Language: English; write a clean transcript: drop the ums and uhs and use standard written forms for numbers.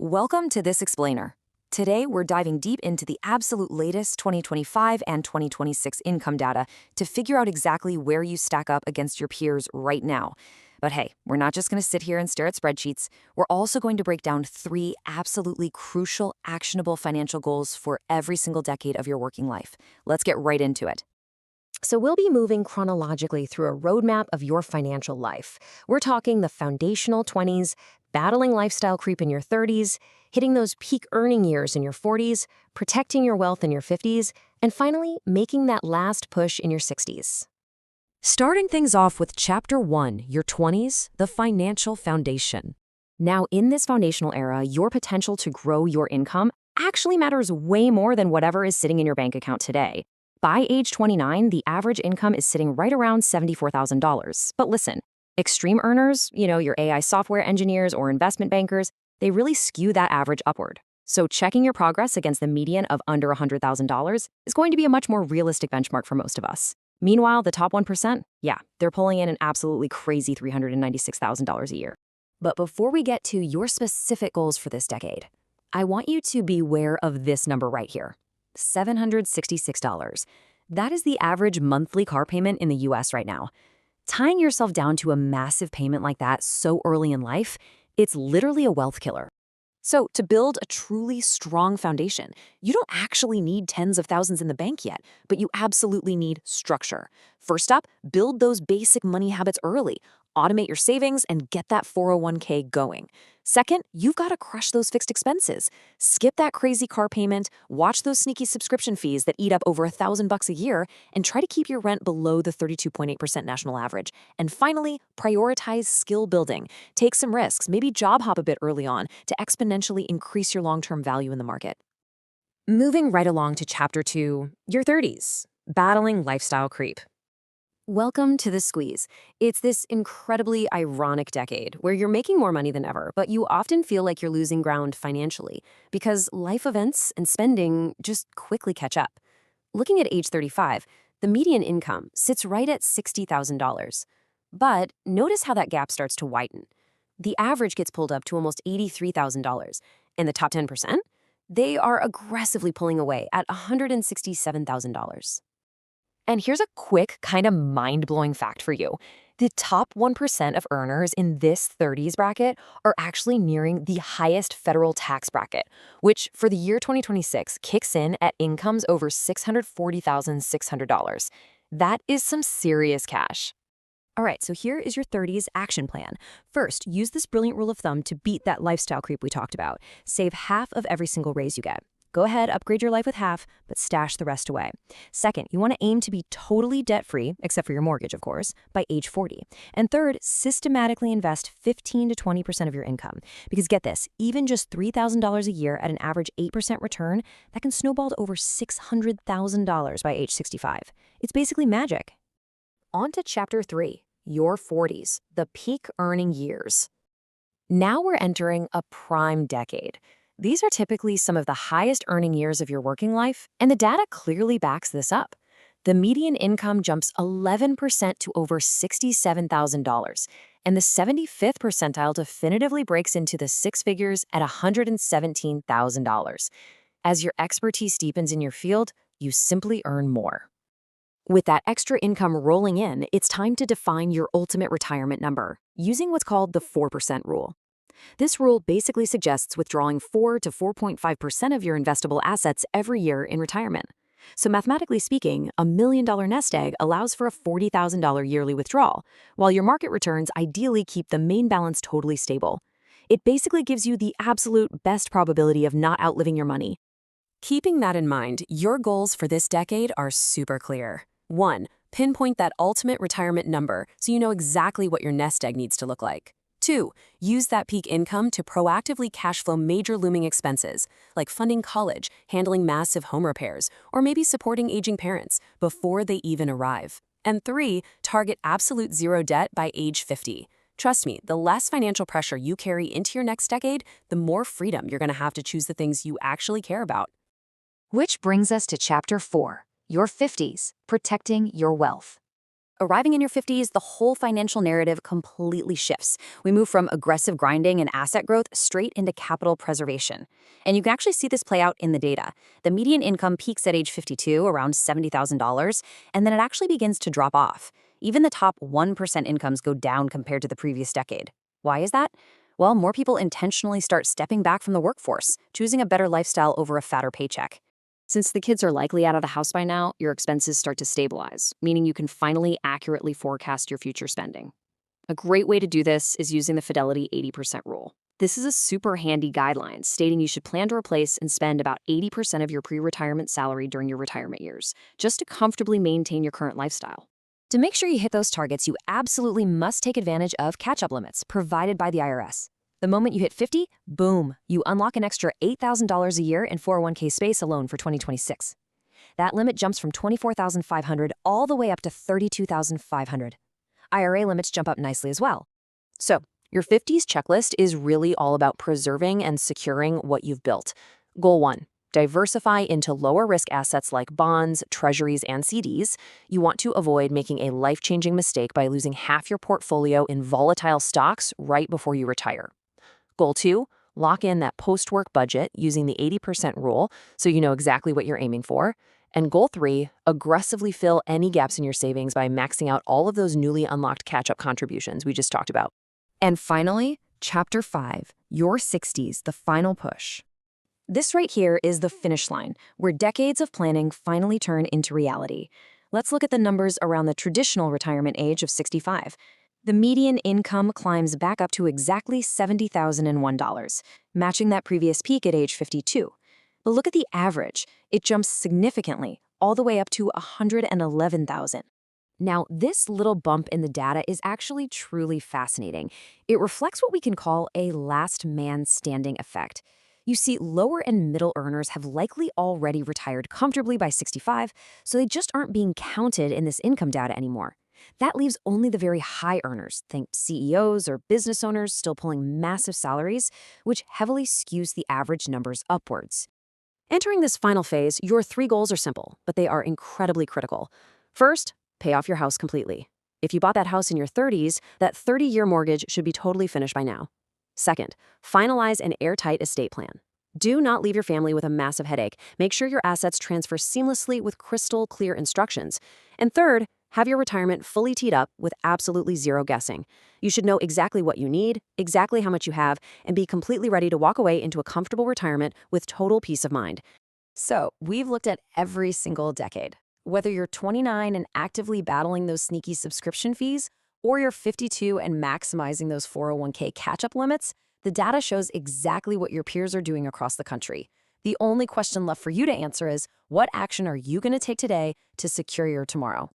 Welcome to This Explainer. Today, we're diving deep into the absolute latest 2025 and 2026 income data to figure out exactly where you stack up against your peers right now. But hey, we're not just going to sit here and stare at spreadsheets. We're also going to break down three absolutely crucial, actionable financial goals for every single decade of your working life. Let's get right into it. So we'll be moving chronologically through a roadmap of your financial life. We're talking the foundational 20s, battling lifestyle creep in your 30s, hitting those peak earning years in your 40s, protecting your wealth in your 50s, and finally, making that last push in your 60s. Starting things off with Chapter 1, your 20s, the financial foundation. Now, in this foundational era, your potential to grow your income actually matters way more than whatever is sitting in your bank account today. By age 29, the average income is sitting right around $74,000. But listen, extreme earners, your AI software engineers or investment bankers, they really skew that average upward. So checking your progress against the median of under $100,000 is going to be a much more realistic benchmark for most of us. Meanwhile, the top 1%, they're pulling in an absolutely crazy $396,000 a year. But before we get to your specific goals for this decade, I want you to be aware of this number right here. $766. That is the average monthly car payment in the US right now. Tying yourself down to a massive payment like that so early in life, it's literally a wealth killer. So, to build a truly strong foundation, you don't actually need tens of thousands in the bank yet, but you absolutely need structure. First up, build those basic money habits early. Automate your savings and get that 401k going. Second, you've got to crush those fixed expenses. Skip that crazy car payment, watch those sneaky subscription fees that eat up over $1,000 a year, and try to keep your rent below the 32.8% national average. And finally, prioritize skill building. Take some risks, maybe job hop a bit early on to exponentially increase your long-term value in the market. Moving right along to Chapter 2, your 30s, battling lifestyle creep. Welcome to the squeeze. It's this incredibly ironic decade where you're making more money than ever, but you often feel like you're losing ground financially because life events and spending just quickly catch up. Looking at age 35, the median income sits right at $60,000. But notice how that gap starts to widen. The average gets pulled up to almost $83,000, and the top 10%? They are aggressively pulling away at $167,000. And here's a quick, kind of mind-blowing fact for you. The top 1% of earners in this 30s bracket are actually nearing the highest federal tax bracket, which for the year 2026 kicks in at incomes over $640,600. That is some serious cash. All right, so here is your 30s action plan. First, use this brilliant rule of thumb to beat that lifestyle creep we talked about. Save half of every single raise you get. Go ahead, upgrade your life with half, but stash the rest away. Second, you want to aim to be totally debt-free, except for your mortgage, of course, by age 40. And third, systematically invest 15 to 20% of your income. Because get this, even just $3,000 a year at an average 8% return, that can snowball to over $600,000 by age 65. It's basically magic. On to Chapter 3, your 40s, the peak earning years. Now we're entering a prime decade. These are typically some of the highest earning years of your working life, and the data clearly backs this up. The median income jumps 11% to over $67,000, and the 75th percentile definitively breaks into the six figures at $117,000. As your expertise deepens in your field, you simply earn more. With that extra income rolling in, it's time to define your ultimate retirement number, using what's called the 4% rule. This rule basically suggests withdrawing 4 to 4.5% of your investable assets every year in retirement. So mathematically speaking, a $1 million nest egg allows for a $40,000 yearly withdrawal, while your market returns ideally keep the main balance totally stable. It basically gives you the absolute best probability of not outliving your money. Keeping that in mind, your goals for this decade are super clear. 1. Pinpoint that ultimate retirement number so you know exactly what your nest egg needs to look like. 2. Use that peak income to proactively cash flow major looming expenses, like funding college, handling massive home repairs, or maybe supporting aging parents before they even arrive. And 3. Target absolute zero debt by age 50. Trust me, the less financial pressure you carry into your next decade, the more freedom you're going to have to choose the things you actually care about. Which brings us to Chapter 4, your 50s, protecting your wealth. Arriving in your 50s, the whole financial narrative completely shifts. We move from aggressive grinding and asset growth straight into capital preservation. And you can actually see this play out in the data. The median income peaks at age 52, around $70,000, and then it actually begins to drop off. Even the top 1% incomes go down compared to the previous decade. Why is that? Well, more people intentionally start stepping back from the workforce, choosing a better lifestyle over a fatter paycheck. Since the kids are likely out of the house by now, your expenses start to stabilize, meaning you can finally accurately forecast your future spending. A great way to do this is using the Fidelity 80% rule. This is a super handy guideline stating you should plan to replace and spend about 80% of your pre-retirement salary during your retirement years, just to comfortably maintain your current lifestyle. To make sure you hit those targets, you absolutely must take advantage of catch-up limits provided by the IRS. The moment you hit 50, boom, you unlock an extra $8,000 a year in 401k space alone for 2026. That limit jumps from $24,500 all the way up to $32,500. IRA limits jump up nicely as well. So, your 50s checklist is really all about preserving and securing what you've built. Goal 1. Diversify into lower risk assets like bonds, treasuries, and CDs. You want to avoid making a life-changing mistake by losing half your portfolio in volatile stocks right before you retire. Goal 2, lock in that post-work budget using the 80% rule so you know exactly what you're aiming for. And goal 3, aggressively fill any gaps in your savings by maxing out all of those newly unlocked catch-up contributions we just talked about. And finally, Chapter 5, Your 60s, the Final Push. This right here is the finish line, where decades of planning finally turn into reality. Let's look at the numbers around the traditional retirement age of 65. The median income climbs back up to exactly $70,001, matching that previous peak at age 52. But look at the average. It jumps significantly, all the way up to $111,000. Now, this little bump in the data is actually truly fascinating. It reflects what we can call a last man standing effect. You see, lower and middle earners have likely already retired comfortably by 65, so they just aren't being counted in this income data anymore. That leaves only the very high earners, think CEOs or business owners still pulling massive salaries, which heavily skews the average numbers upwards. Entering this final phase, your 3 goals are simple, but they are incredibly critical. First, pay off your house completely. If you bought that house in your 30s, that 30-year mortgage should be totally finished by now. Second, finalize an airtight estate plan. Do not leave your family with a massive headache. Make sure your assets transfer seamlessly with crystal clear instructions. And third, have your retirement fully teed up with absolutely zero guessing. You should know exactly what you need, exactly how much you have, and be completely ready to walk away into a comfortable retirement with total peace of mind. So, we've looked at every single decade. Whether you're 29 and actively battling those sneaky subscription fees, or you're 52 and maximizing those 401k catch-up limits, the data shows exactly what your peers are doing across the country. The only question left for you to answer is, what action are you going to take today to secure your tomorrow?